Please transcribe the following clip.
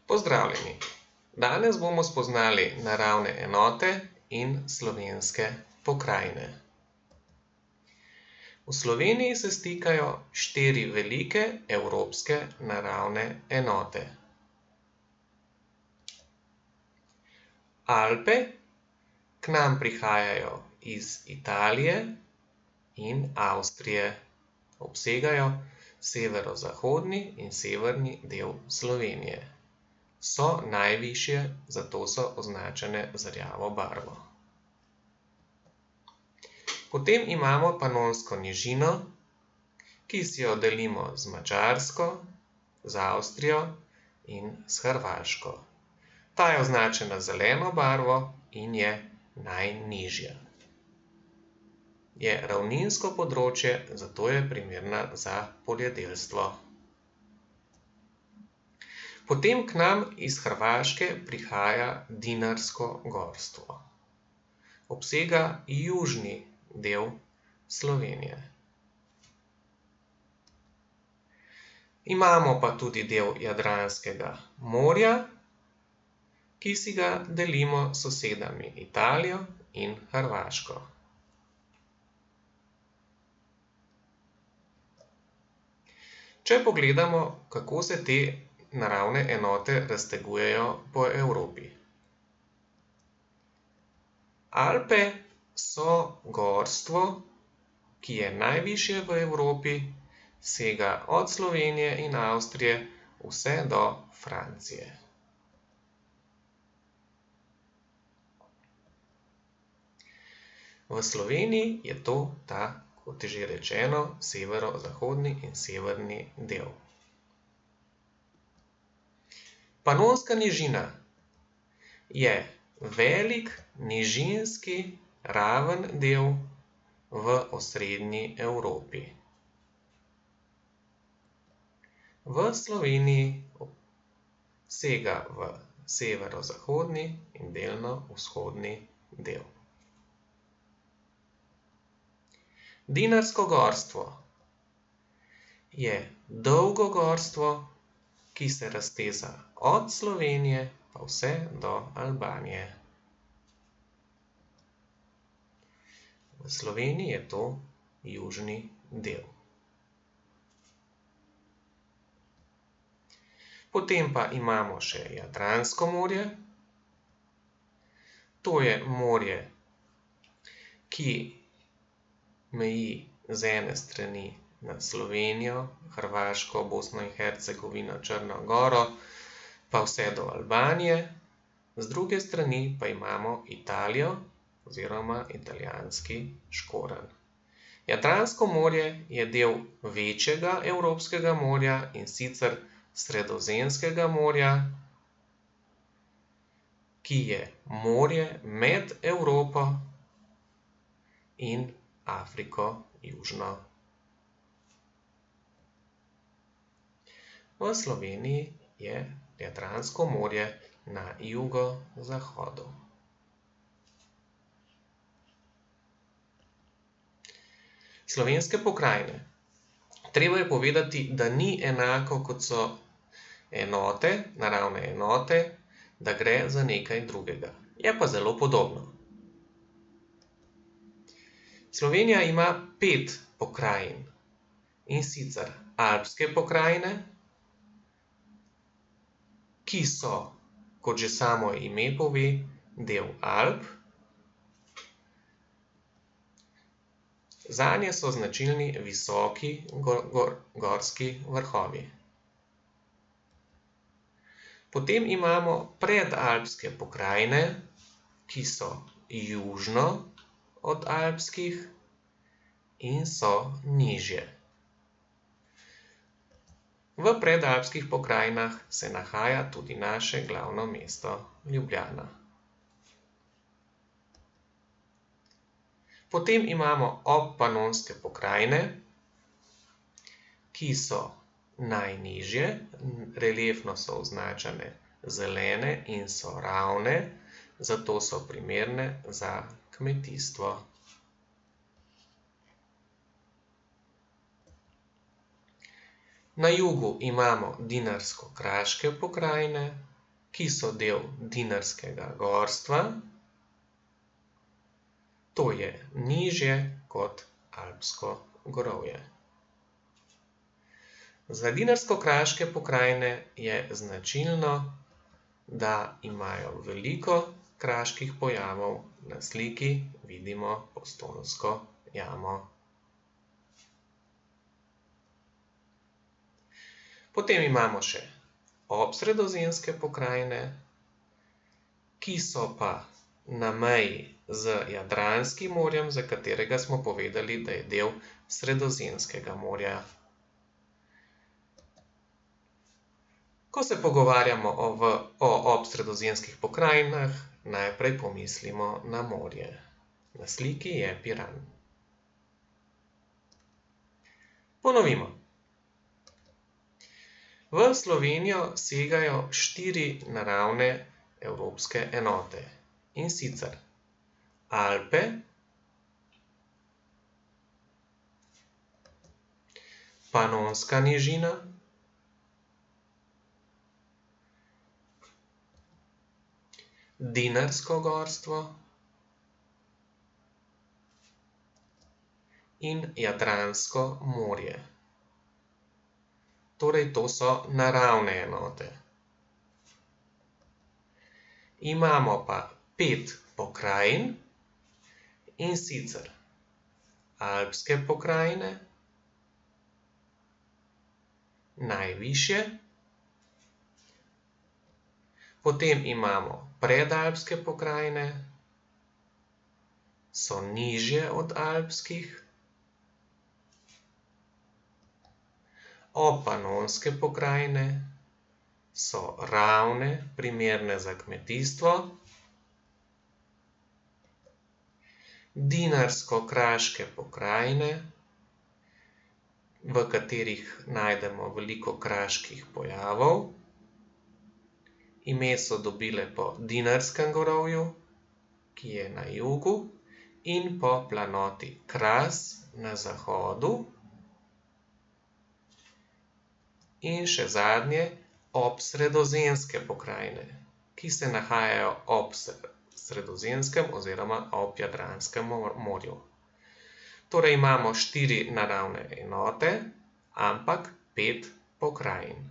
Pozdravljeni! Danes bomo spoznali naravne enote in slovenske pokrajine. V Sloveniji se stikajo 4 velike evropske naravne enote. Alpe k nam prihajajo iz Italije in Avstrije. Obsegajo severozahodni in severni del Slovenije. So najvišje, zato so označene z rjavo barvo. Potem imamo Panonsko nižino, ki si jo delimo z Madžarsko, z Avstrijo in s Hrvaško. Ta je označena z zeleno barvo in je najnižja. Je ravninsko področje, zato je primerna za poljedelstvo. Potem k nam iz Hrvaške prihaja Dinarsko gorstvo. Obsega južni del Slovenije. Imamo pa tudi del Jadranskega morja, ki si ga delimo s sosedami Italijo in Hrvaško. Če pogledamo, kako se te naravne enote raztegujejo po Evropi. Alpe so gorstvo, ki je najvišje v Evropi, sega od Slovenije in Avstrije vse do Francije. V Sloveniji je to ta, kot je že rečeno, severozahodni in severni del. Panonska nižina je velik nižinski raven del v osrednji Evropi. V Sloveniji sega v severozahodni in delno vzhodni del. Dinarsko gorstvo je dolgo gorstvo, ki se razteza od Slovenije pa vse do Albanije. V Sloveniji je to južni del. Potem pa imamo še Jadransko morje. To je morje, ki meji z ene strani nad Slovenijo, Hrvaško, Bosno in Hercegovino, Črno goro, pa vse do Albanije. Z druge strani pa imamo Italijo oziroma italijanski škorenj. Jadransko morje je del večjega evropskega morja, in sicer Sredozemskega morja, ki je morje med Evropo in Afriko južno. V Sloveniji je Jadransko morje na jugozahodu. Slovenske pokrajine. Treba je povedati, da ni enako, kot so enote, naravne enote, da gre za nekaj drugega. Je pa zelo podobno. Slovenija ima 5 pokrajin, in sicer Alpske pokrajine, ki so, kot že samo ime pove, del Alp. Zanje so značilni visoki gorski vrhovi. Potem imamo predalpske pokrajine, ki so južno od alpskih in so nižje. V predalpskih pokrajinah se nahaja tudi naše glavno mesto Ljubljana. Potem imamo obpanonske pokrajine, ki so najnižje, reliefno so označene zelene in so ravne, zato so primerne za kmetijstvo. Na jugu imamo Dinarsko-kraške pokrajine, ki so del Dinarskega gorstva, to je nižje kot Alpsko gorovje. Za Dinarsko-kraške pokrajine je značilno, da imajo veliko kraških pojavov. Na sliki vidimo Postojnsko jamo. Potem imamo še obsredozemske pokrajine, ki so pa na meji z Jadranskim morjem, za katerega smo povedali, da je del Sredozemskega morja. Ko se pogovarjamo o obsredozemskih pokrajinah, najprej pomislimo na morje. Na sliki je Piran. Ponovimo. V Slovenijo segajo 4 naravne evropske enote, in sicer Alpe, Panonska nižina, Dinarsko gorstvo in Jadransko morje. Torej, to so naravne enote. Imamo pa 5 pokrajin, in sicer Alpske pokrajine, najvišje, potem imamo predalpske pokrajine, so nižje od alpskih, opanonske pokrajine so ravne, primerne za kmetijstvo, Dinarsko-kraške pokrajine, v katerih najdemo veliko kraških pojavov. Ime so dobile po Dinarskem gorovju, ki je na jugu, in po planoti Kras na zahodu. In še zadnje, obsredozemske pokrajine, ki se nahajajo ob Sredozemskem oziroma ob Jadranskem morju. Torej imamo 4 naravne enote, ampak 5 pokrajin.